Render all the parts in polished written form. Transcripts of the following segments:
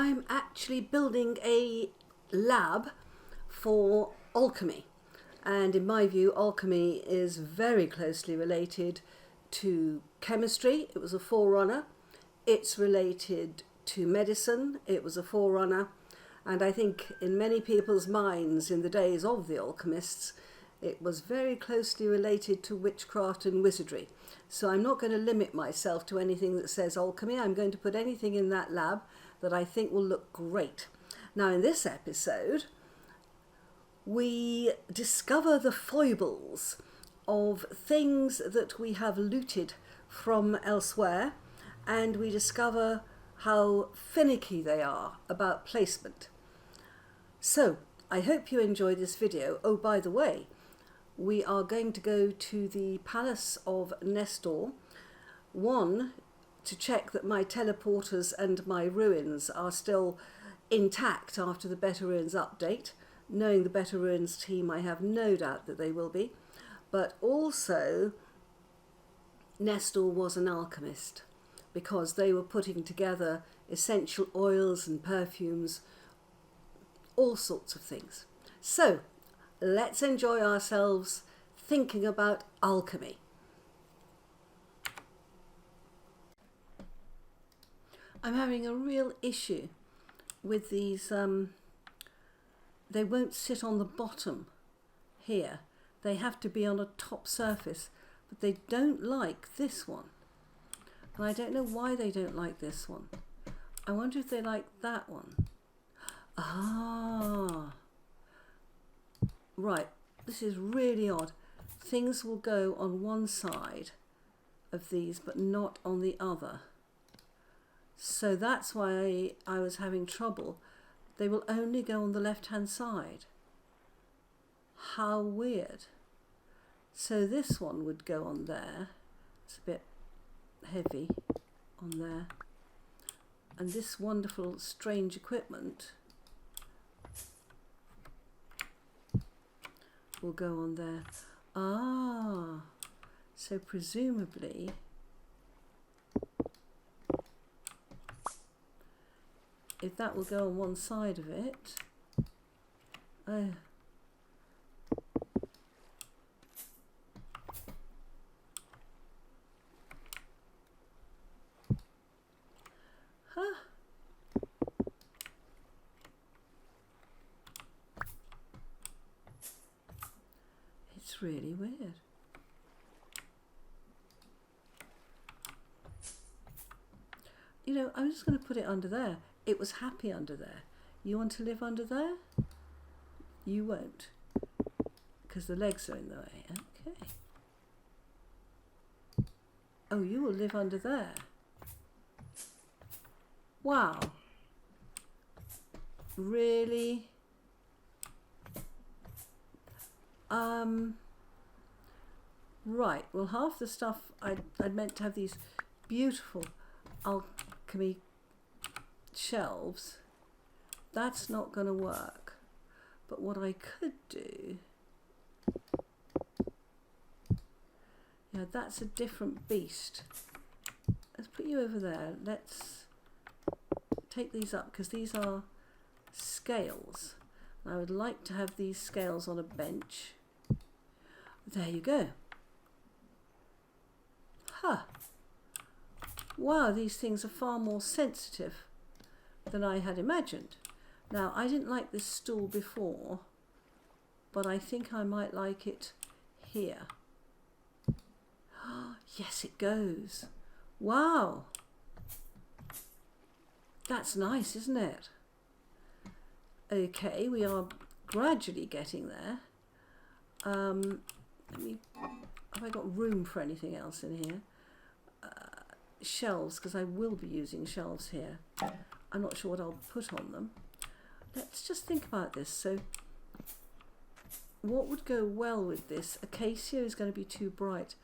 I'm actually building a lab for alchemy. And in my view, alchemy is very closely related to chemistry. It was a forerunner. It's related to medicine. It was a forerunner. And I think in many people's minds in the days of the alchemists, it was very closely related to witchcraft and wizardry. So I'm not going to limit myself to anything that says alchemy. I'm going to put anything in that lab that I think will look great. Now in this episode, we discover the foibles of things that we have looted from elsewhere, and we discover how finicky they are about placement. So I hope you enjoy this video. Oh, by the way, we are going to go to the Palace of Nestor, one, to check that my teleporters and my ruins are still intact after the BetterRuins update. Knowing the BetterRuins team, I have no doubt that they will be. But also, Nestor was an alchemist because they were putting together essential oils and perfumes, all sorts of things. So, let's enjoy ourselves thinking about alchemy. I'm having a real issue with these, they won't sit on the bottom here. They have to be on a top surface, but they don't like this one. And I don't know why they don't like this one. I wonder if they like that one. Ah. Right, this is really odd. Things will go on one side of these, but not on the other. So that's why I was having trouble. They will only go on the left-hand side. How weird. So this one would go on there. It's a bit heavy on there. And this wonderful, strange equipment will go on there. Ah, so presumably if that will go on one side of it, oh, huh. It's really weird. You know, I'm just going to put it under there. It was happy under there. You want to live under there? You won't, because the legs are in the way. Okay. Oh, you will live under there. Wow. Really? Right, well, half the stuff I'd meant to have these beautiful alchemy shelves. That's not going to work. But what I could do, yeah, that's a different beast. Let's put you over there. Let's take these up because these are scales. I would like to have these scales on a bench. There you go. Huh. Wow, these things are far more sensitive than I had imagined. Now, I didn't like this stool before, but I think I might like it here. Yes, it goes. Wow. That's nice, isn't it? Okay, we are gradually getting there. Have I got room for anything else in here? Shelves, because I will be using shelves here. I'm not sure what I'll put on them. Let's just think about this. So what would go well with this? Acacia is going to be too bright.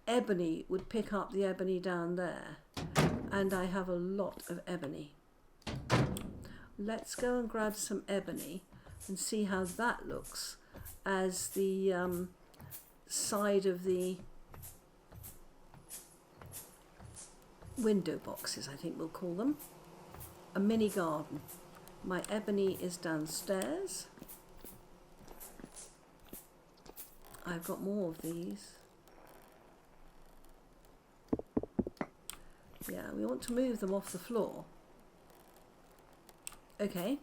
Ebony would pick up the ebony down there. And I have a lot of ebony. Let's go and grab some ebony and see how that looks as the side of the window boxes, I think we'll call them. a mini garden. My ebony is downstairs. I've got more of these. Yeah, we want to move them off the floor. Okay.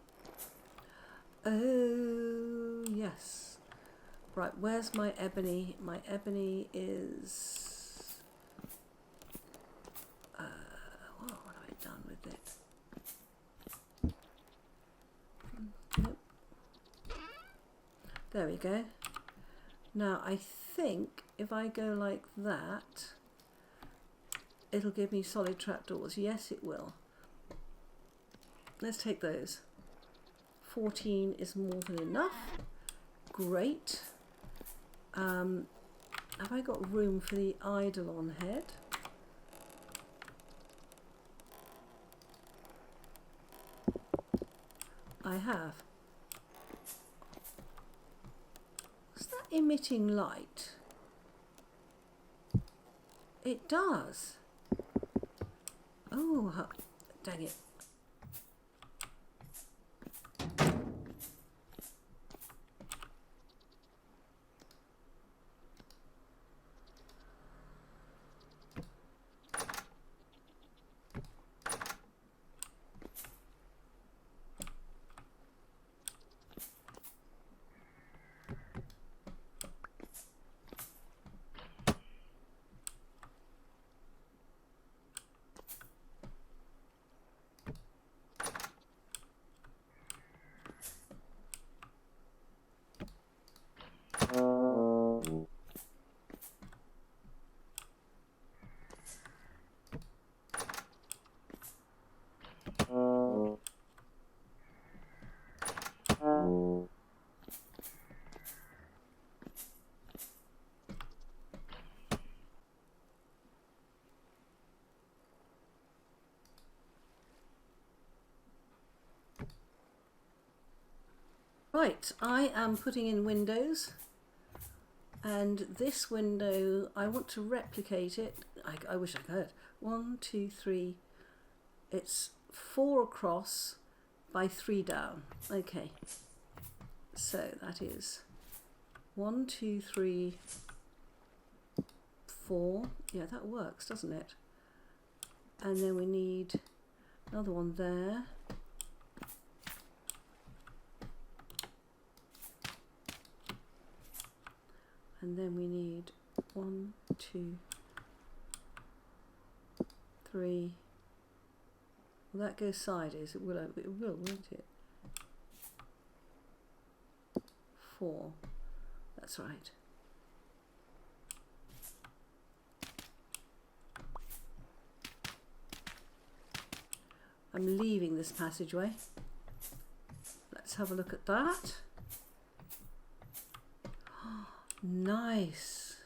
Oh, yes. Right, where's my ebony? My ebony is... what have I done with it? Nope. There we go. Now, I think if I go like that, it'll give me solid trapdoors. Yes, it will. Let's take those. 14 is more than enough. Great. Have I got room for the eidolon head? I have. Is that emitting light? It does. Oh, dang it. Right, I am putting in windows, and this window, I want to replicate it. I wish I could. 1, 2, 3, it's 4 across by 3 down. Okay, so that is 1, 2, 3, 4. Yeah, that works, doesn't it? And then we need another one there. And then we need 1, 2, 3. Well, that goes sideways. It will, won't it? 4. That's right. I'm leaving this passageway. Let's have a look at that. Nice,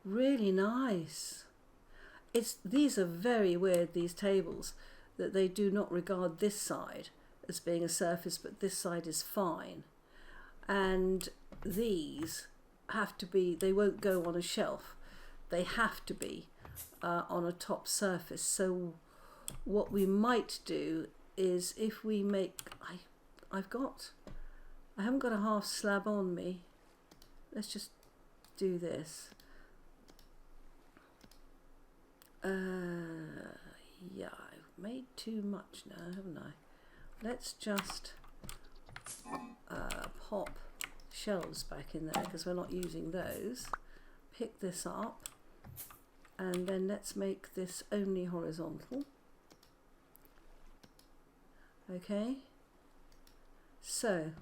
really nice. These are very weird, these tables, that they do not regard this side as being a surface, but this side is fine. And these have to be, they won't go on a shelf. They have to be on a top surface. So what we might do is, if we make, I haven't got a half slab on me. Let's just do this. Yeah, I've made too much now, haven't I? Let's just pop shelves back in there, because we're not using those. Pick this up, and then let's make this only horizontal. Okay, so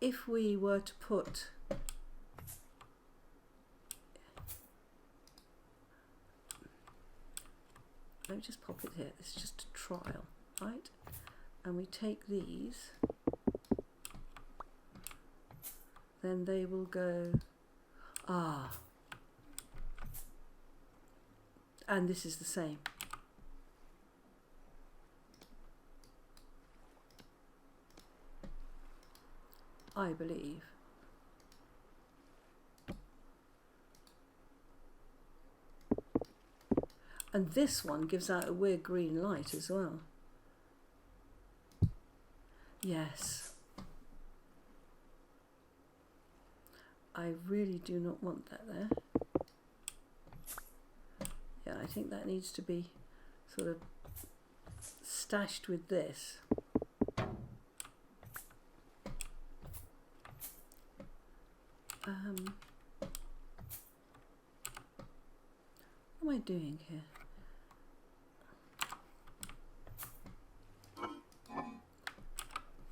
if we were to put let me just pop it here, it's just a trial, right? And we take these, then they will go, and this is the same. I believe. And this one gives out a weird green light as well. Yes. I really do not want that there. Yeah, I think that needs to be sort of stashed with this. What am I doing here?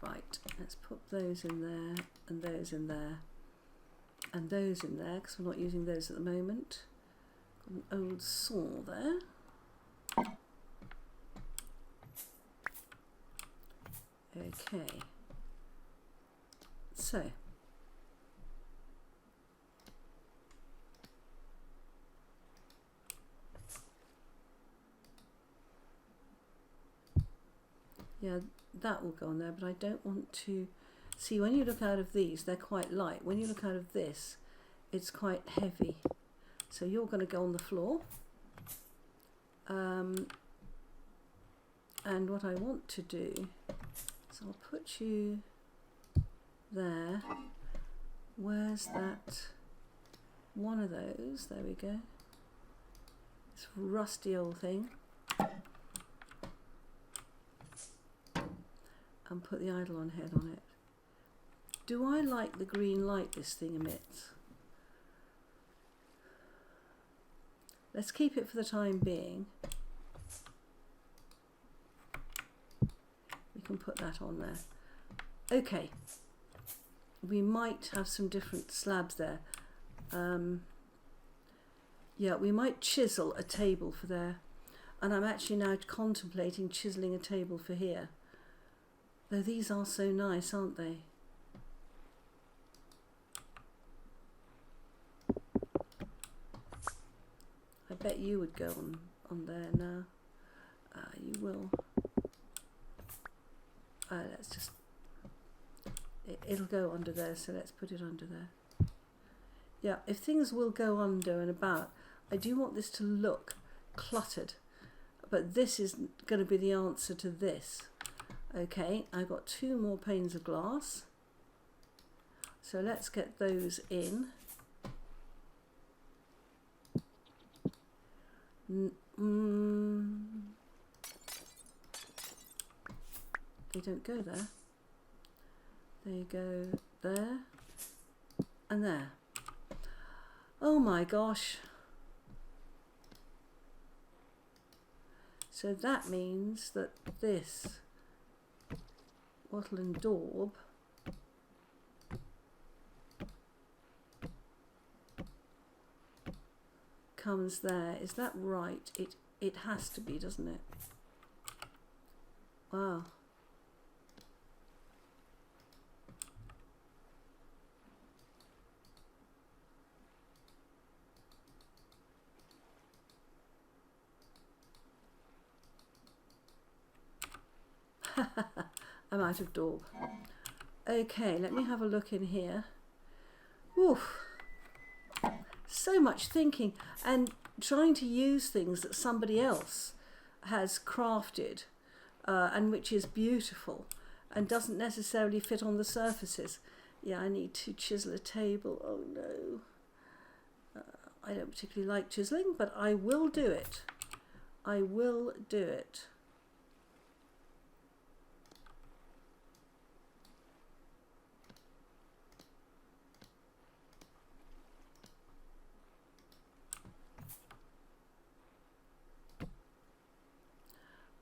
Right, let's put those in there, and those in there, and those in there, because we're not using those at the moment. Got an old saw there. Okay, so yeah, that will go on there, but I don't want to see, when you look out of these, they're quite light. When you look out of this, it's quite heavy. So you're going to go on the floor. And what I want to do is I'll put you there. Where's that? One of those. There we go. This rusty old thing. And put the eidolon head on it. Do I like the green light this thing emits? Let's keep it for the time being. We can put that on there. Okay. We might have some different slabs there. Yeah, we might chisel a table for there. And I'm actually now contemplating chiseling a table for here. Though these are so nice, aren't they? I bet you would go on there now. You will. Let's just... It'll go under there, so let's put it under there. Yeah, if things will go under and about, I do want this to look cluttered. But this is going to be the answer to this. Okay, I've got 2 more panes of glass. So let's get those in. They don't go there. They go there and there. Oh my gosh. So that means that this wattle and daub comes there. Is that right? It has to be, doesn't it? Wow. I'm out of daub. Okay, let me have a look in here. Oof. So much thinking and trying to use things that somebody else has crafted and which is beautiful and doesn't necessarily fit on the surfaces. Yeah, I need to chisel a table. Oh no. I don't particularly like chiseling, but I will do it. I will do it.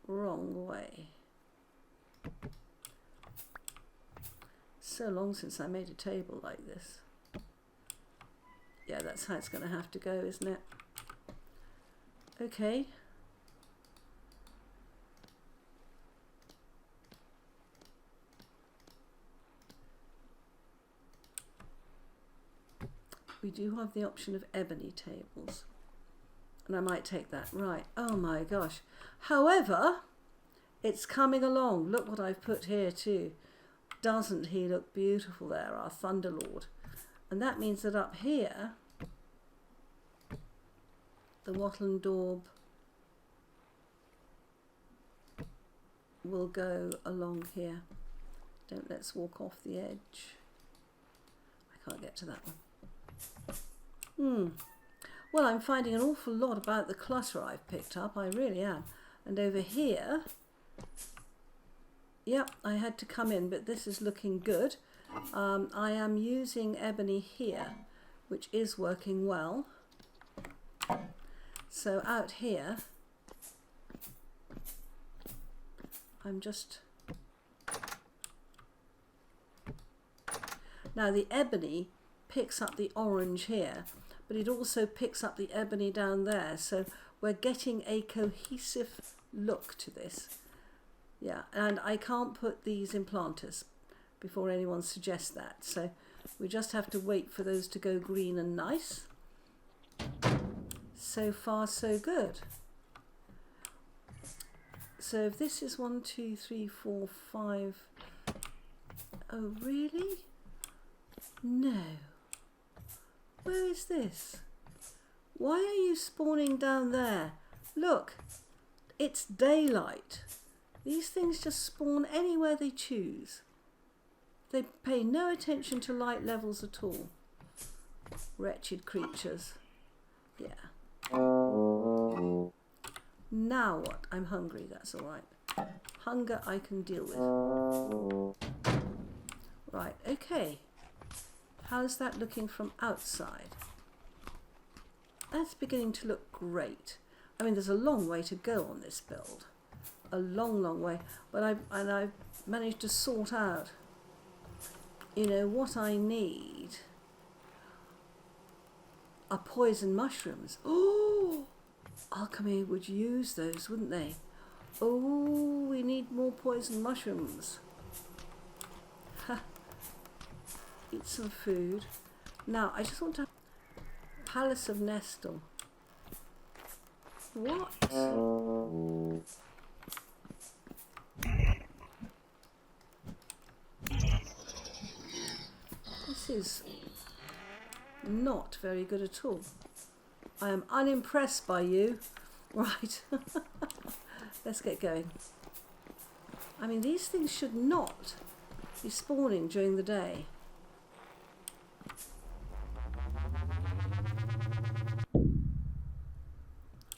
Wrong way. So long since I made a table like this. Yeah, that's how it's going to have to go, isn't it? Okay. We do have the option of ebony tables. And I might take that. Right. Oh my gosh. However, it's coming along. Look what I've put here too. Doesn't he look beautiful there, our Thunderlord? And that means that up here, the wattle and daub will go along here. Don't let's walk off the edge. I can't get to that one. Well, I'm finding an awful lot about the clutter I've picked up. I really am. And over here, yep, I had to come in, but this is looking good. I am using ebony here, which is working well. So out here, I'm just... Now the ebony picks up the orange here, but it also picks up the ebony down there. So we're getting a cohesive look to this. Yeah, and I can't put these in planters before anyone suggests that. So we just have to wait for those to go green and nice. So far, so good. So if this is 1, 2, 3, 4, 5. Oh, really? No. Where is this? Why are you spawning down there? Look, it's daylight. These things just spawn anywhere they choose. They pay no attention to light levels at all. Wretched creatures. Yeah. Now what? I'm hungry, that's all right. Hunger I can deal with. Right, okay. How's that looking from outside? That's beginning to look great. I mean, there's a long way to go on this build. A long, long way. But I've managed to sort out, you know, what I need are poison mushrooms. Oh, alchemy would use those, wouldn't they? Oh, we need more poison mushrooms. Ha. Eat some food. Now, I just want to... Palace of Nestor. What? This is not very good at all. I am unimpressed by you. Right. Let's get going. I mean, these things should not be spawning during the day.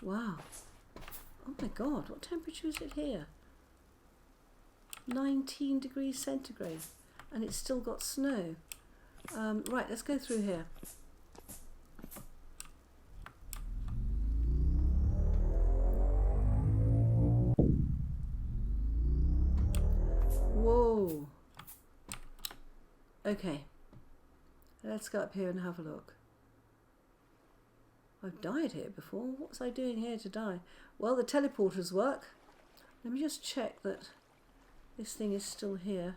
Wow. Oh my God, what temperature is it here? 19 degrees centigrade. And it's still got snow. Right, let's go through here. Whoa. Okay. Let's go up here and have a look. I've died here before. What was I doing here to die? Well, the teleporters work. Let me just check that this thing is still here.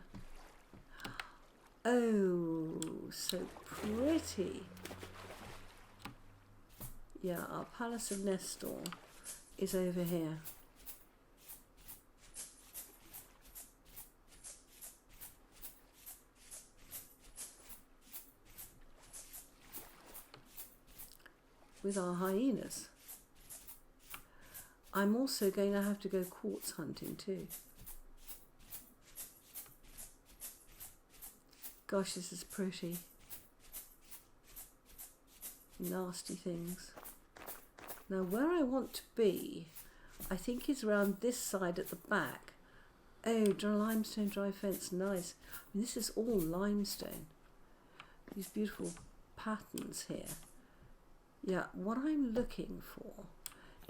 Oh, so pretty. Yeah, our Palace of Nestor is over here. With our hyenas. I'm also going to have to go quartz hunting too. Gosh, this is pretty. Nasty things. Now where I want to be, I think is around this side at the back. Oh, dry limestone, dry fence, nice. I mean, this is all limestone. These beautiful patterns here. Yeah, what I'm looking for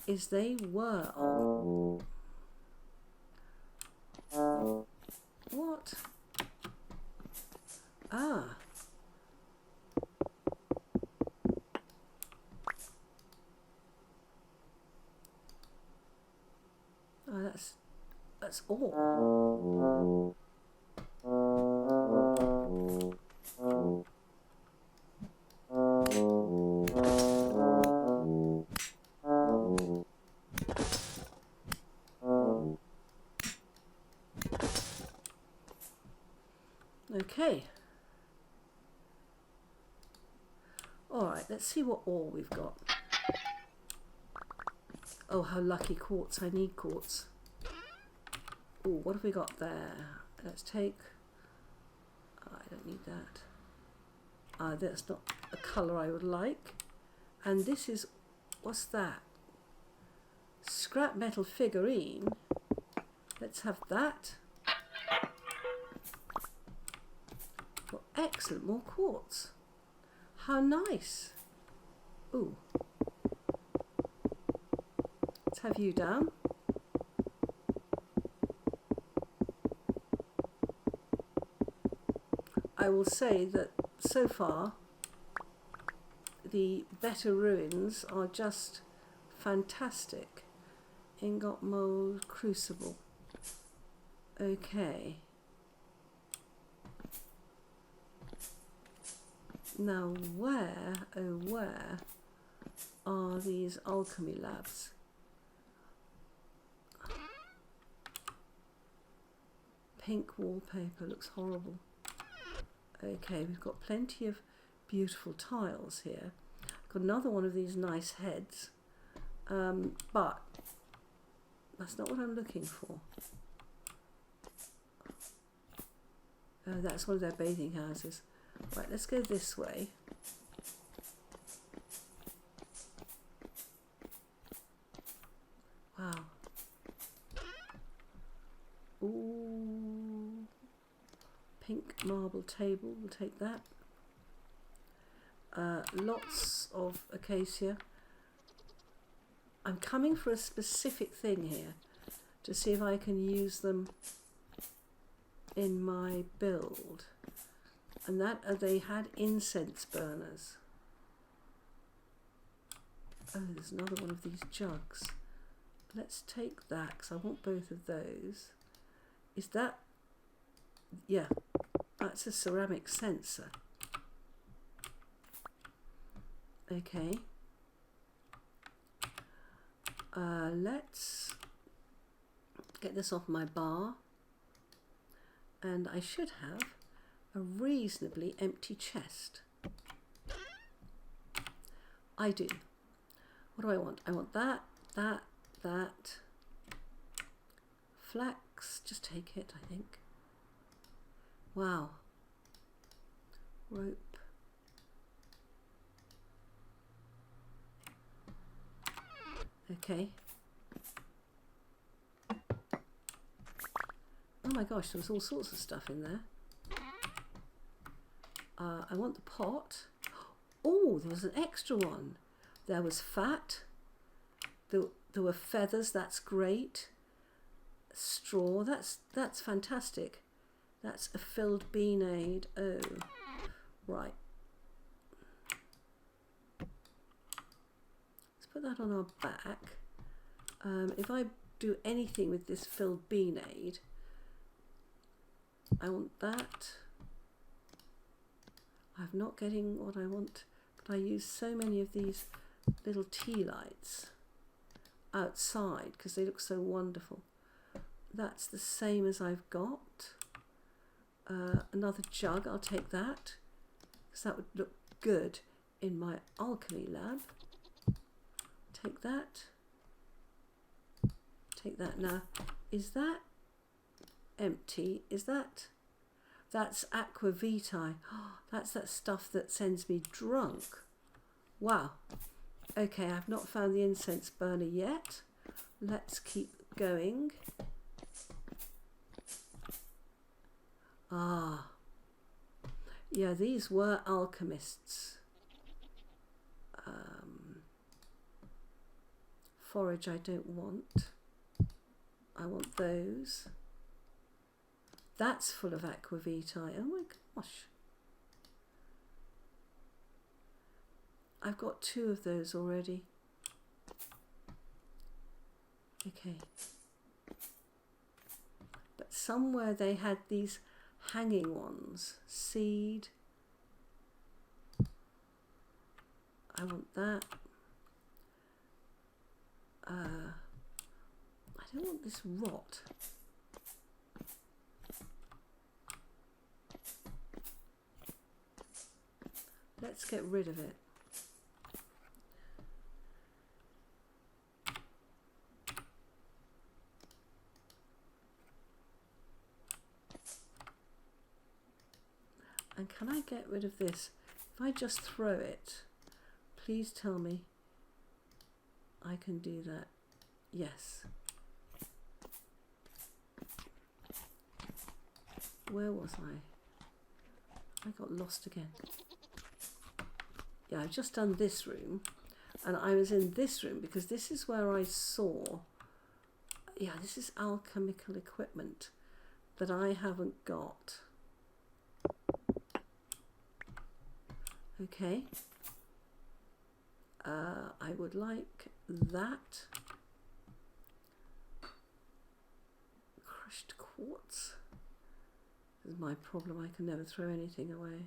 is they were on... What? Ah. Oh, that's all. Okay. Alright, let's see what ore we've got. Oh, how lucky quartz. I need quartz. Oh, what have we got there? Let's take I don't need that. That's not a colour I would like. And this is, what's that? Scrap metal figurine. Let's have that. Oh, excellent, more quartz. How nice. Ooh. Let's have you down. I will say that so far the BetterRuins are just fantastic. Ingot mold crucible. Okay. Now where, oh where, are these alchemy labs? Pink wallpaper looks horrible. Okay, we've got plenty of beautiful tiles here. Got another one of these nice heads, but that's not what I'm looking for. Oh, that's one of their bathing houses. Right, let's go this way. Wow. Ooh. Pink marble table, we'll take that. Lots of acacia. I'm coming for a specific thing here to see if I can use them in my build. And that they had incense burners. Oh, there's another one of these jugs. Let's take that because I want both of those. Is that, yeah, that's a ceramic sensor. Okay. Let's get this off my bar. And I should have a reasonably empty chest. I do. What do I want? I want that, that, that. Flax, just take it, I think. Wow. Rope. Okay. Oh my gosh, there's all sorts of stuff in there. I want the pot. Oh, there was an extra one. There was fat. There were feathers, that's great. Straw, that's fantastic. That's a filled bean aid. Oh, right. Let's put that on our back. If I do anything with this filled bean aid, I want that. I'm not getting what I want, but I use so many of these little tea lights outside because they look so wonderful. That's the same as I've got. Another jug, I'll take that because that would look good in my alchemy lab. Take that. Take that. Now, is that empty? Is that? That's aqua vitae. Oh, that's that stuff that sends me drunk. Wow. Okay, I've not found the incense burner yet. Let's keep going. Ah. Yeah, these were alchemists. Forage I don't want. I want those. That's full of aqua vitae. Oh my gosh. I've got 2 of those already. Okay. But somewhere they had these hanging ones. Seed. I want that. I don't want this rot. Let's get rid of it. And can I get rid of this? If I just throw it, please tell me I can do that. Yes. Where was I? I got lost again. Yeah, I've just done this room, and I was in this room because this is where I saw, yeah, this is alchemical equipment that I haven't got. Okay. I would like that. Crushed quartz. This is my problem. I can never throw anything away.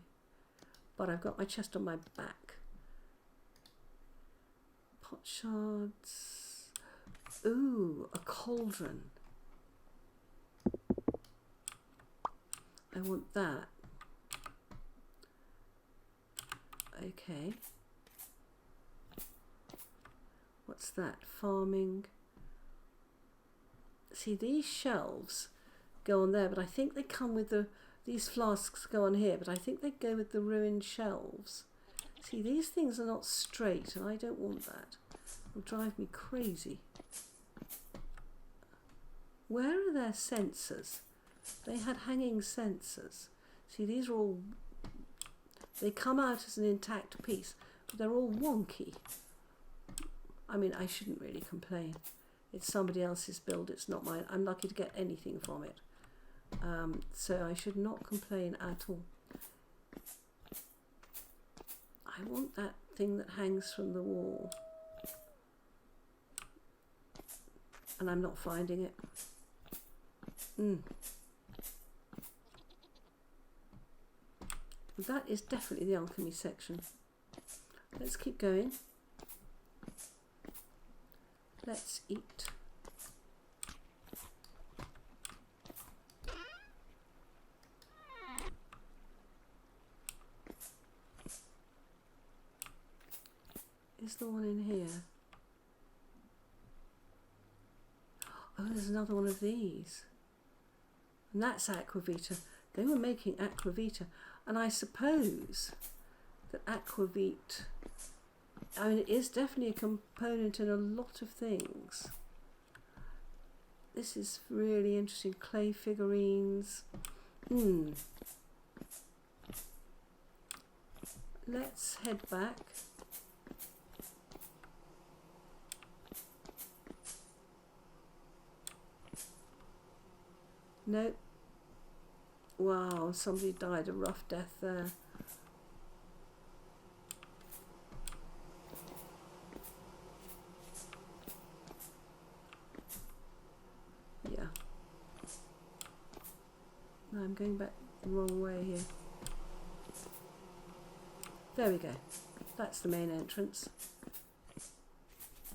But I've got my chest on my back. Pot shards. Ooh, a cauldron. I want that. Okay. What's that? Farming. See, these shelves go on there, but I think they come with these flasks go on here, but I think they go with the ruined shelves. See, these things are not straight, and I don't want that. It'll drive me crazy. Where are their sensors? They had hanging sensors. See, these are all, they come out as an intact piece, but they're all wonky. I mean, I shouldn't really complain. It's somebody else's build, it's not mine. I'm lucky to get anything from it. So I should not complain at all. I want that thing that hangs from the wall. And I'm not finding it. That is definitely the alchemy section. Let's keep going. Let's eat. Is there one in here? Oh, there's another one of these. And that's aquavita. They were making aquavita. And I suppose that aquavit, I mean, it is definitely a component in a lot of things. This is really interesting. Clay figurines. Let's head back. Nope. Wow, somebody died a rough death there. Yeah. No, I'm going back the wrong way here. There we go. That's the main entrance.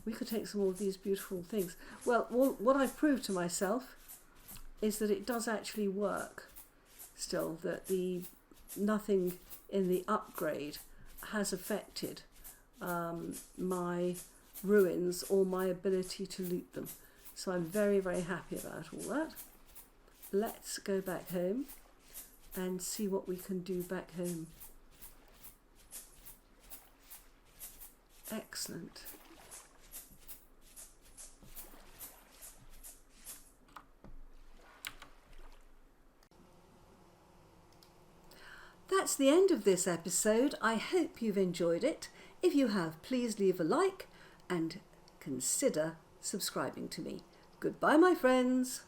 We could take some more of these beautiful things. Well, what I've proved to myself is that it does actually work still, that nothing in the upgrade has affected my ruins or my ability to loot them. So I'm very, very happy about all that. Let's go back home and see what we can do back home. Excellent. That's the end of this episode. I hope you've enjoyed it. If you have, please leave a like and consider subscribing to me. Goodbye, my friends.